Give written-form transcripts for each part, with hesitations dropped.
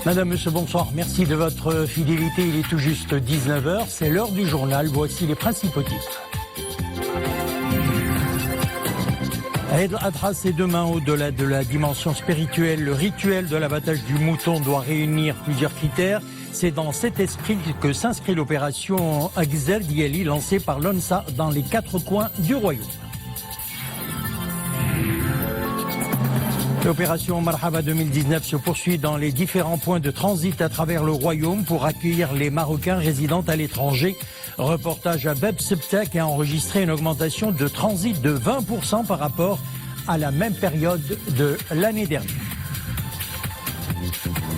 Madame, monsieur, bonsoir. Merci de votre fidélité. Il est tout juste 19h. C'est l'heure du journal. Voici les principaux titres. Eid al-Adha, c'est demain. Au-delà de la dimension spirituelle, le rituel de l'abattage du mouton doit réunir plusieurs critères. C'est dans cet esprit que s'inscrit l'opération Agzer Diali lancée par l'ONSA dans les 4 coins du royaume. L'opération Marhaba 2019 se poursuit dans les différents points de transit à travers le royaume pour accueillir les Marocains résidant à l'étranger. Reportage à Beb Septa qui a enregistré une augmentation de transit de 20% par rapport à la même période de l'année dernière.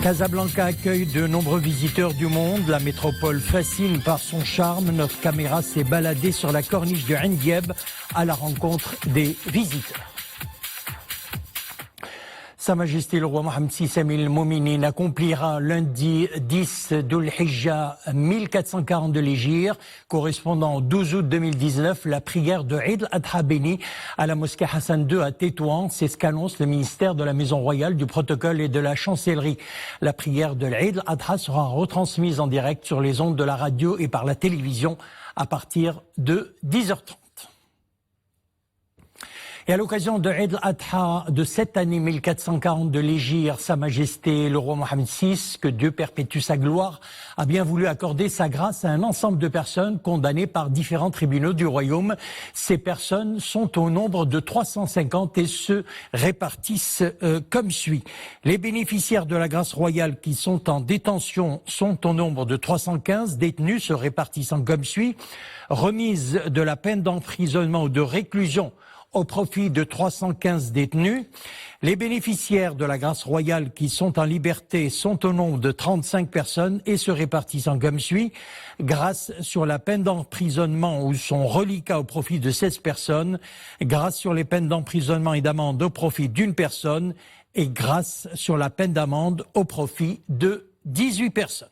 Casablanca accueille de nombreux visiteurs du monde. La métropole fascine par son charme. Notre caméra s'est baladée sur la corniche de Ain Dieb à la rencontre des visiteurs. Sa Majesté le roi Mohammed VI Amir Mouminin accomplira lundi 10 Dhul-Hijja 1440 de l'Hégire, correspondant au 12 août 2019, la prière de Eid al-Adha béni à la mosquée Hassan II à Tétouan. C'est ce qu'annonce le ministère de la Maison Royale, du Protocole et de la Chancellerie. La prière de l'Eid al-Adha sera retransmise en direct sur les ondes de la radio et par la télévision à partir de 10h30. Et à l'occasion de Eid al-Adha de cette année 1440 de l'Hégire, Sa Majesté le roi Mohammed VI, que Dieu perpétue sa gloire, a bien voulu accorder sa grâce à un ensemble de personnes condamnées par différents tribunaux du royaume. Ces personnes sont au nombre de 350 et se répartissent comme suit. Les bénéficiaires de la grâce royale qui sont en détention sont au nombre de 315 détenus se répartissant comme suit. Remise de la peine d'emprisonnement ou de réclusion au profit de 315 détenus. Les bénéficiaires de la grâce royale qui sont en liberté sont au nombre de 35 personnes et se répartissant comme suit. Grâce sur la peine d'emprisonnement ou son reliquat au profit de 16 personnes. Grâce sur les peines d'emprisonnement et d'amende au profit d'une personne. Et grâce sur la peine d'amende au profit de 18 personnes.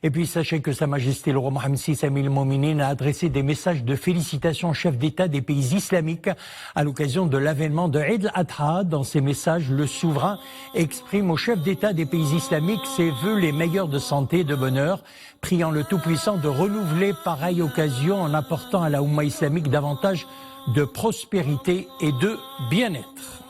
Et puis sachez que Sa Majesté le roi Mohammed VI Amir Mouminin a adressé des messages de félicitations aux chefs d'État des pays islamiques à l'occasion de l'avènement de Eid al-Adha. Dans ces messages, le souverain exprime aux chefs d'État des pays islamiques ses vœux les meilleurs de santé et de bonheur, priant le Tout-Puissant de renouveler pareille occasion en apportant à la Oumma islamique davantage de prospérité et de bien-être.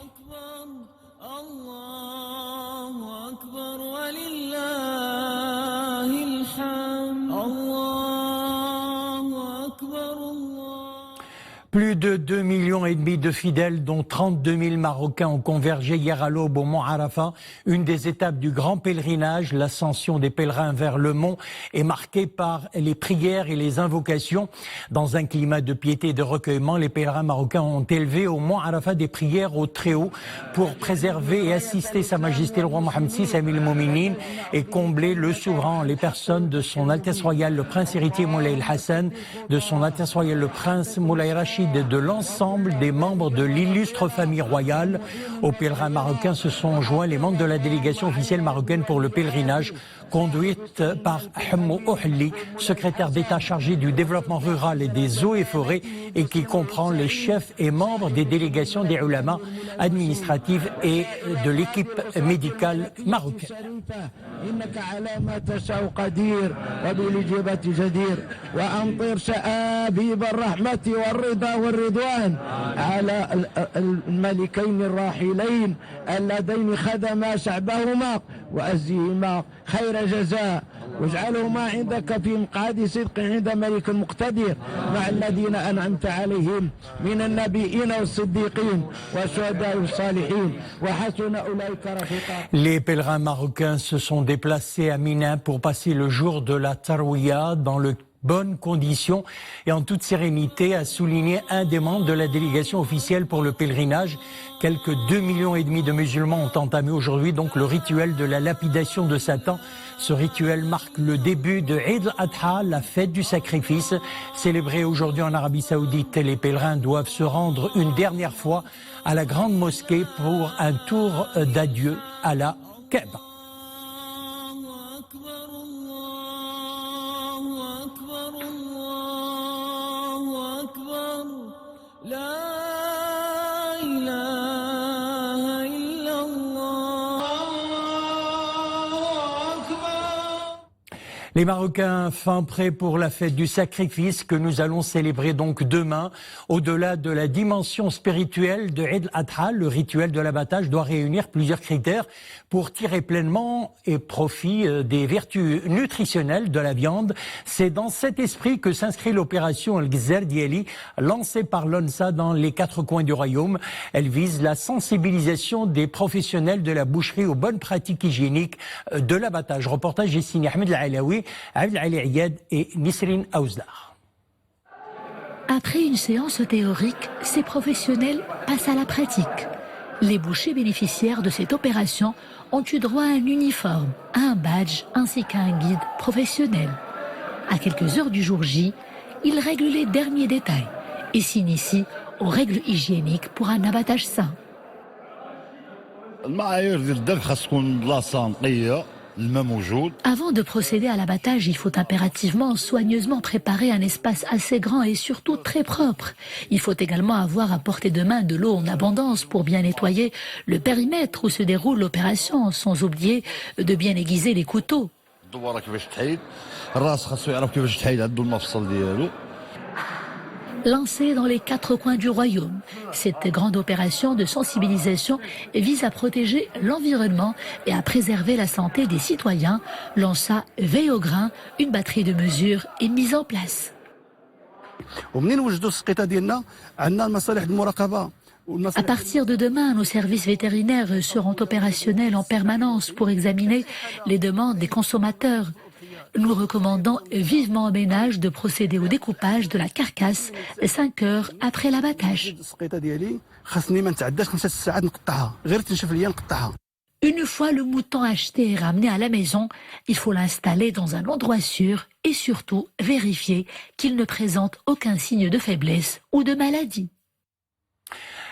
Plus de 2,5 millions de fidèles, dont 32 000 Marocains, ont convergé hier à l'aube au mont Arafat. Une des étapes du grand pèlerinage, l'ascension des pèlerins vers le mont, est marquée par les prières et les invocations. Dans un climat de piété et de recueillement, les pèlerins marocains ont élevé au mont Arafat des prières au Très-Haut pour préserver et assister Sa Majesté le roi Mohammed VI Amir Mouminin et combler le souverain, les personnes de son Altesse Royale le Prince héritier Moulay El Hassan, de son Altesse Royale le Prince Moulay Rachid et de l'ensemble des membres de l'illustre famille royale. Aux pèlerins marocains se sont joints les membres de la délégation officielle marocaine pour le pèlerinage, conduite par Hamou Ohli, secrétaire d'État chargé du développement rural et des eaux et forêts, et qui comprend les chefs et membres des délégations des ulama administratives et de l'équipe médicale marocaine. إنك على ما تشاء قدير وبالإجابة جدير وأمطر شآبيب الرحمة والرضا والرضوان على الملكين الراحلين اللذين خدما شعبهما وأجزيهما خير جزاء واجعلهما عندك في مقعد صدق عند ملك مقتدر مع الذين أنعمت عليهم من النبيين والصديقين والشهداء والصالحين وحسن أولئك رفيقا. Les pèlerins marocains se sont déplacés à Mina pour passer le jour de la Tarwiya dans le bonnes conditions et en toute sérénité, a souligné un des membres de la délégation officielle pour le pèlerinage. Quelques 2,5 millions de musulmans ont entamé aujourd'hui donc le rituel de la lapidation de Satan. Ce rituel marque le début de Eid al-Adha, la fête du sacrifice, célébrée aujourd'hui en Arabie Saoudite. Les pèlerins doivent se rendre une dernière fois à la grande mosquée pour un tour d'adieu à la Kaaba. لا إله Les Marocains fin prêts pour la fête du sacrifice que nous allons célébrer donc demain. Au-delà de la dimension spirituelle de Eid al-Adha, le rituel de l'abattage doit réunir plusieurs critères pour tirer pleinement et profit des vertus nutritionnelles de la viande. C'est dans cet esprit que s'inscrit l'opération Al-Gzer Dieli, lancée par l'ONSA dans les 4 coins du royaume. Elle vise la sensibilisation des professionnels de la boucherie aux bonnes pratiques hygiéniques de l'abattage. Reportage est signé Ahmed Al-Alaoui, Abdel Ali Ayad et Nisrine Aouzdar. Après une séance théorique, ces professionnels passent à la pratique. Les bouchers bénéficiaires de cette opération ont eu droit à un uniforme, à un badge ainsi qu'à un guide professionnel. À quelques heures du jour J, ils règlent les derniers détails et s'initient aux règles hygiéniques pour un abattage sain. Avant de procéder à l'abattage, il faut impérativement soigneusement préparer un espace assez grand et surtout très propre. Il faut également avoir à portée de main de l'eau en abondance pour bien nettoyer le périmètre où se déroule l'opération, sans oublier de bien aiguiser les couteaux. Lancée dans les 4 coins du royaume, cette grande opération de sensibilisation vise à protéger l'environnement et à préserver la santé des citoyens. L'ONSA veille au grain, une batterie de mesures est mise en place. À partir de demain, nos services vétérinaires seront opérationnels en permanence pour examiner les demandes des consommateurs. Nous recommandons vivement au ménage de procéder au découpage de la carcasse 5 heures après l'abattage. Une fois le mouton acheté et ramené à la maison, il faut l'installer dans un endroit sûr et surtout vérifier qu'il ne présente aucun signe de faiblesse ou de maladie.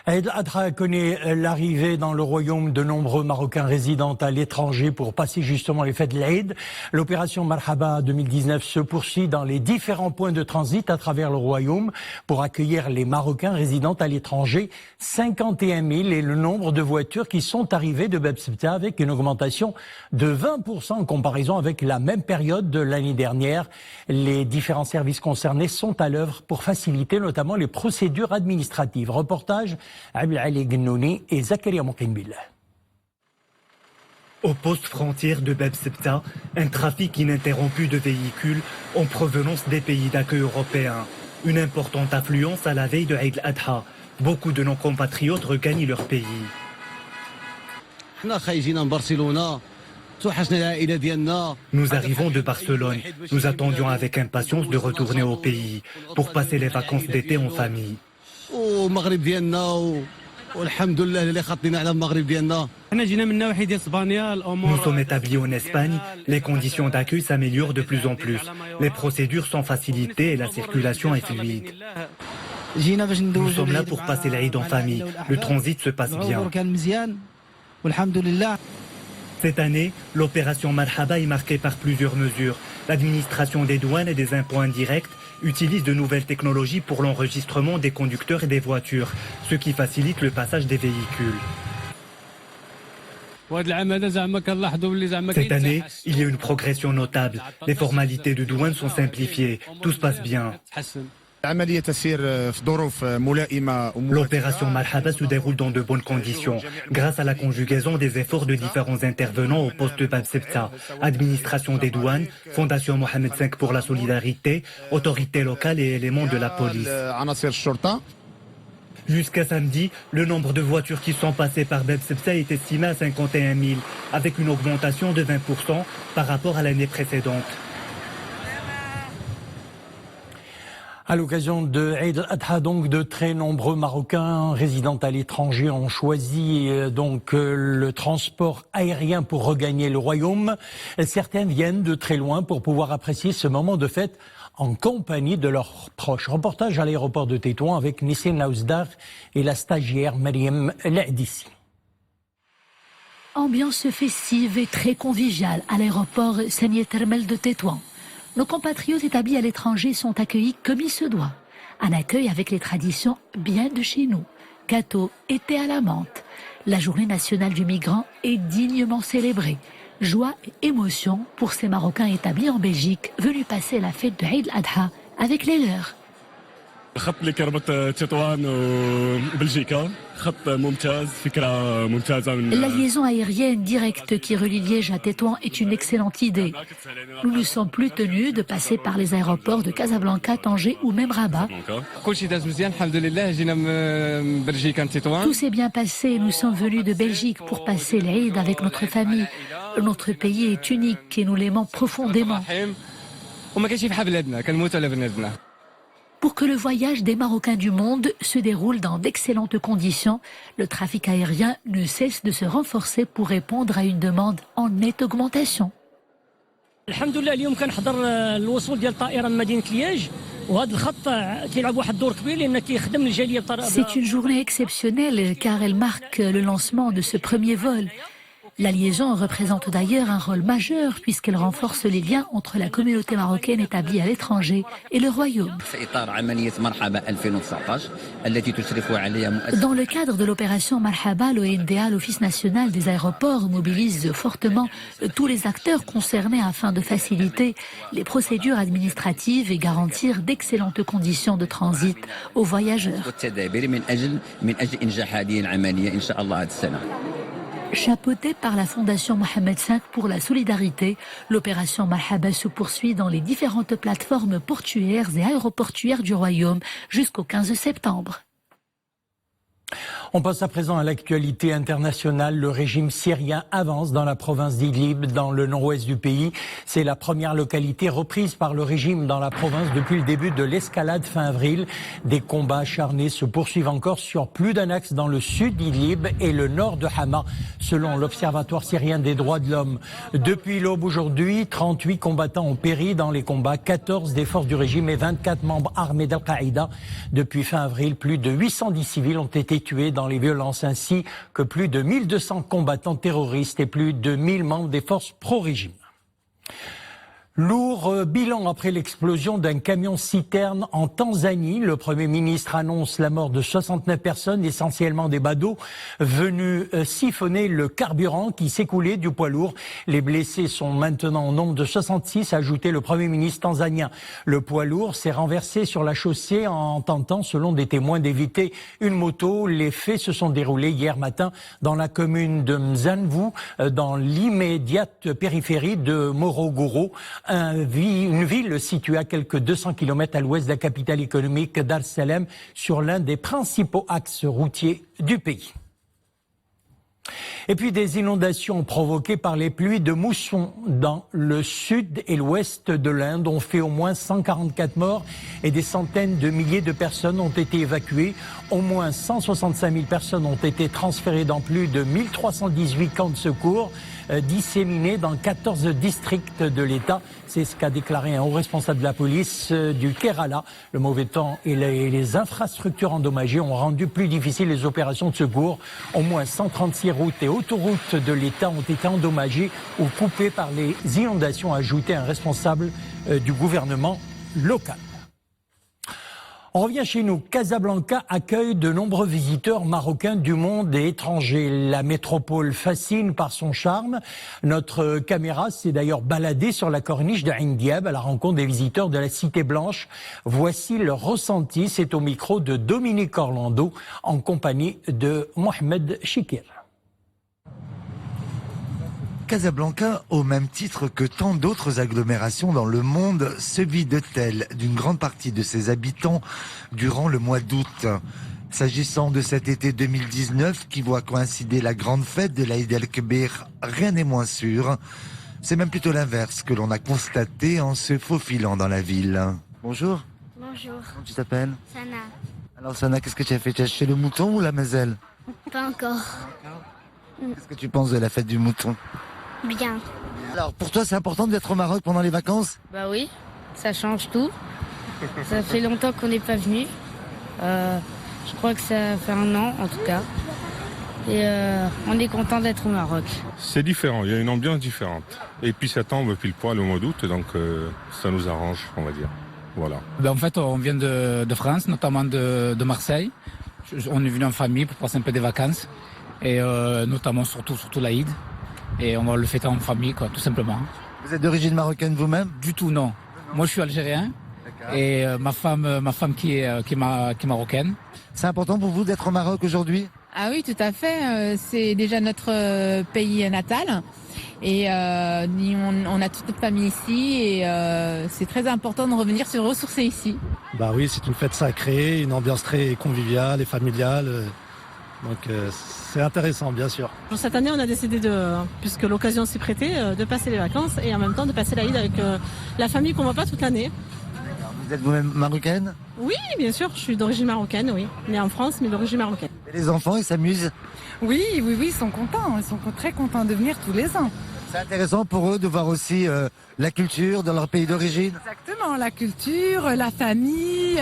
Eid al-Adha connaît l'arrivée dans le royaume de nombreux Marocains résidant à l'étranger pour passer justement les fêtes de l'Eid. L'opération Marhaba 2019 se poursuit dans les différents points de transit à travers le royaume pour accueillir les Marocains résidant à l'étranger. 51 000 est le nombre de voitures qui sont arrivées de Bab Sebta avec une augmentation de 20% en comparaison avec la même période de l'année dernière. Les différents services concernés sont à l'œuvre pour faciliter notamment les procédures administratives. Reportage Abdel Ali Gennouni et Zakaria Moukinbillah. Au poste frontière de Bab Sebta, un trafic ininterrompu de véhicules en provenance des pays d'accueil européens. Une importante affluence à la veille de Eid al-Adha. Beaucoup de nos compatriotes regagnent leur pays. Nous arrivons de Barcelone. Nous attendions avec impatience de retourner au pays pour passer les vacances d'été en famille. Nous sommes établis en Espagne, les conditions d'accueil s'améliorent de plus en plus. Les procédures sont facilitées et la circulation est fluide. Nous sommes là pour passer l'Eid en famille. Le transit se passe bien. Cette année, l'opération Marhaba est marquée par plusieurs mesures. L'administration des douanes et des impôts indirects utilise de nouvelles technologies pour l'enregistrement des conducteurs et des voitures, ce qui facilite le passage des véhicules. Cette année, il y a une progression notable. Les formalités de douane sont simplifiées. Tout se passe bien. L'opération Marhaba se déroule dans de bonnes conditions, grâce à la conjugaison des efforts de différents intervenants au poste de Bab Sebta, administration des douanes, Fondation Mohamed V pour la solidarité, autorités locales et éléments de la police. Jusqu'à samedi, le nombre de voitures qui sont passées par Bab Sebta est estimé à 51 000, avec une augmentation de 20% par rapport à l'année précédente. À l'occasion de Eid al-Adha, donc, de très nombreux Marocains résidant à l'étranger ont choisi le transport aérien pour regagner le royaume. Certains viennent de très loin pour pouvoir apprécier ce moment de fête en compagnie de leurs proches. Reportage à l'aéroport de Tétouan avec Nisrine Aouzdar et la stagiaire Mariam Lahdissi. Ambiance festive et très conviviale à l'aéroport Samié Termel de Tétouan. Nos compatriotes établis à l'étranger sont accueillis comme il se doit. Un accueil avec les traditions bien de chez nous. Gâteaux et thé à la menthe. La journée nationale du migrant est dignement célébrée. Joie et émotion pour ces Marocains établis en Belgique, venus passer la fête de Eid al-Adha avec les leurs. خط اللي كربط تطوان وبلجيكا خط ممتاز فكرة ممتازة من La liaison aérienne directe qui relie Liège à Tétouan est une excellente idée. Nous ne sommes plus tenus de passer par les aéroports de Casablanca, Tanger ou même Rabat. Tout s'est bien passé. Nous sommes venus de Belgique pour passer l'Eid avec notre famille. Notre pays est unique et nous l'aimons profondément. Pour que le voyage des Marocains du monde se déroule dans d'excellentes conditions, le trafic aérien ne cesse de se renforcer pour répondre à une demande en nette augmentation. الحمد لله اليوم كنحضر الوصول ديال الطائره من مدينه لياج وهذا الخط كيلعب واحد الدور كبير لان كيخدم الجاليه بطريقه. C'est une journée exceptionnelle car elle marque le lancement de ce premier vol. La liaison représente d'ailleurs un rôle majeur puisqu'elle renforce les liens entre la communauté marocaine établie à l'étranger et le royaume. Dans le cadre de l'opération Marhaba, l'ONDA, l'Office national des aéroports, mobilise fortement tous les acteurs concernés afin de faciliter les procédures administratives et garantir d'excellentes conditions de transit aux voyageurs. Chapeautée par la Fondation Mohamed V pour la solidarité, l'opération Marhaba se poursuit dans les différentes plateformes portuaires et aéroportuaires du Royaume jusqu'au 15 septembre. On passe à présent à l'actualité internationale. Le régime syrien avance dans la province d'Idlib, dans le nord-ouest du pays. C'est la première localité reprise par le régime dans la province depuis le début de l'escalade fin avril. Des combats acharnés se poursuivent encore sur plus d'un axe dans le sud d'Idlib et le nord de Hama, selon l'Observatoire syrien des droits de l'homme. Depuis l'aube aujourd'hui, 38 combattants ont péri dans les combats, 14 des forces du régime et 24 membres armés d'Al-Qaïda. Depuis fin avril, plus de 810 civils ont été tués dans les violences, ainsi que plus de 1200 combattants terroristes et plus de 1000 membres des forces pro-régime. Lourd bilan après l'explosion d'un camion-citerne en Tanzanie. Le Premier ministre annonce la mort de 69 personnes, essentiellement des badauds, venus siphonner le carburant qui s'écoulait du poids lourd. Les blessés sont maintenant au nombre de 66, a ajouté le Premier ministre tanzanien. Le poids lourd s'est renversé sur la chaussée en tentant, selon des témoins, d'éviter une moto. Les faits se sont déroulés hier matin dans la commune de Mzanvu, dans l'immédiate périphérie de Morogoro. Une ville située à quelques 200 km à l'ouest de la capitale économique Dar es Salaam, sur l'un des principaux axes routiers du pays. Et puis des inondations provoquées par les pluies de mousson dans le sud et l'ouest de l'Inde ont fait au moins 144 morts et des centaines de milliers de personnes ont été évacuées. Au moins 165 000 personnes ont été transférées dans plus de 1318 camps de secours disséminés dans 14 districts de l'État. C'est ce qu'a déclaré un haut responsable de la police du Kerala. Le mauvais temps et les infrastructures endommagées ont rendu plus difficiles les opérations de secours. Au moins 136 routes et autoroutes de l'État ont été endommagées ou coupées par les inondations, a ajouté un responsable du gouvernement local. On revient chez nous. Casablanca accueille de nombreux visiteurs marocains du monde et étrangers. La métropole fascine par son charme. Notre caméra s'est d'ailleurs baladée sur la corniche d'Ain Diab à la rencontre des visiteurs de la Cité Blanche. Voici leur ressenti. C'est au micro de Dominique Orlando en compagnie de Mohamed Chikir. Casablanca, au même titre que tant d'autres agglomérations dans le monde, se vide-t-elle d'une grande partie de ses habitants durant le mois d'août. S'agissant de cet été 2019 qui voit coïncider la grande fête de l'Aïd el-Kébir, rien n'est moins sûr. C'est même plutôt l'inverse que l'on a constaté en se faufilant dans la ville. Bonjour. Bonjour. Comment tu t'appelles? Sana. Alors Sana, qu'est-ce que tu as fait? Tu as acheté le mouton ou la mazelle? Pas encore. Qu'est-ce que tu penses de la fête du mouton? Bien. Alors pour toi c'est important d'être au Maroc pendant les vacances? Bah oui, ça change tout. Ça fait longtemps qu'on n'est pas venu. Je crois que ça fait 1 an en tout cas. Et on est content d'être au Maroc. C'est différent, il y a une ambiance différente. Et puis ça tombe pile poil au mois d'août, donc ça nous arrange, on va dire. Voilà. En fait, on vient de France, notamment de Marseille. On est venu en famille pour passer un peu des vacances. Et notamment surtout l'Aïd. Et on va le fêter en famille, quoi, tout simplement. Vous êtes d'origine marocaine vous-même? Du tout, non. Moi, je suis algérien. Et ma femme qui est marocaine. C'est important pour vous d'être au Maroc aujourd'hui? Ah oui, tout à fait. C'est déjà notre pays natal. Et on a toute notre famille ici. Et c'est très important de revenir se ressourcer ici. Bah oui, c'est une fête sacrée, une ambiance très conviviale et familiale. Donc c'est intéressant, bien sûr. Cette année, on a décidé, puisque l'occasion s'y prêtait, de passer les vacances et en même temps de passer l'Aïd avec la famille qu'on ne voit pas toute l'année. Vous êtes vous-même marocaine? Oui, bien sûr, je suis d'origine marocaine, oui. Née en France, mais d'origine marocaine. Et les enfants, ils s'amusent? Oui, ils sont contents. Ils sont très contents de venir tous les ans. C'est intéressant pour eux de voir aussi la culture de leur pays d'origine? Exactement, la culture, la famille,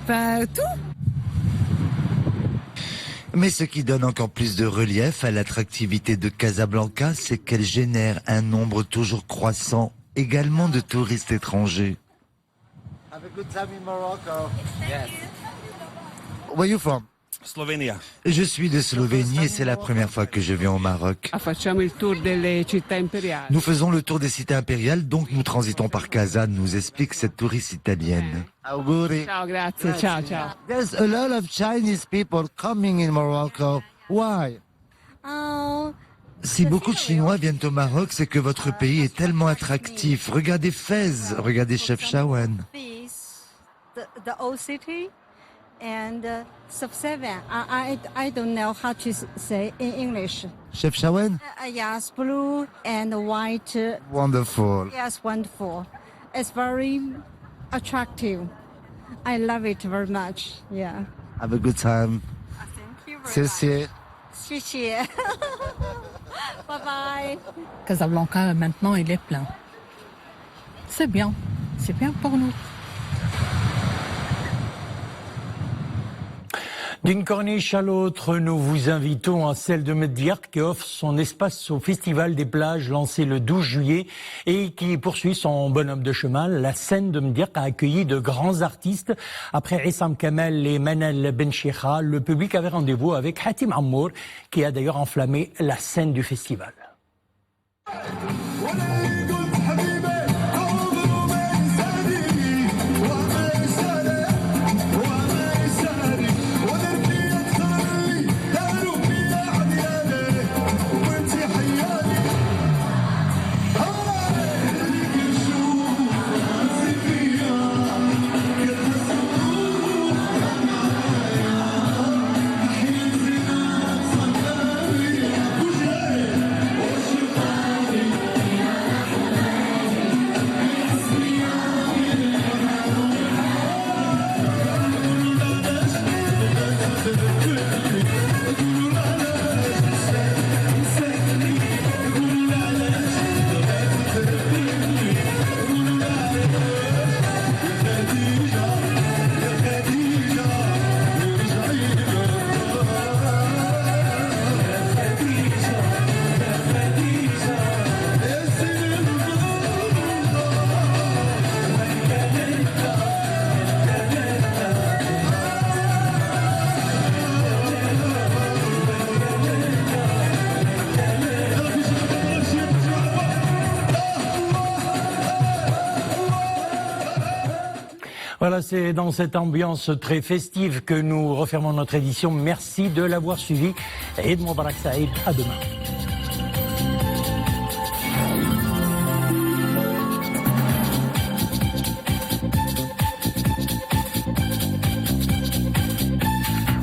tout. Mais ce qui donne encore plus de relief à l'attractivité de Casablanca, c'est qu'elle génère un nombre toujours croissant également de touristes étrangers. Have a good time in Morocco. Yes. Where are you from? Slovenia. Je suis de Slovénie et c'est la première fois que je viens au Maroc. Nous faisons le tour des cités impériales, donc nous transitons par Casa, nous explique cette touriste italienne. Auguri. Ciao, grazie. Ciao, ciao. There's a lot of Chinese people coming in Morocco. Why? Si beaucoup de Chinois viennent au Maroc, c'est que votre pays est tellement attractif. Regardez Fès, regardez Chefchaouen. The old city and Sub-7. I don't know how to say in English. Chefchaouen? Yes, blue and white. Wonderful. Yes, wonderful. It's very attractive. I love it very much. Yeah. Have a good time. Thank you very much. 谢谢. Bye bye. Casablanca, maintenant, il est plein. C'est bien pour nous. D'une corniche à l'autre, nous vous invitons à celle de Mediark qui offre son espace au Festival des plages lancé le 12 juillet et qui poursuit son bonhomme de chemin. La scène de Mediark a accueilli de grands artistes. Après Issam Kamel et Manal Bencheikha, le public avait rendez-vous avec Hatim Ammour qui a d'ailleurs enflammé la scène du festival. Voilà, c'est dans cette ambiance très festive que nous refermons notre édition. Merci de l'avoir suivi. Eid Moubarak Saïd, à demain.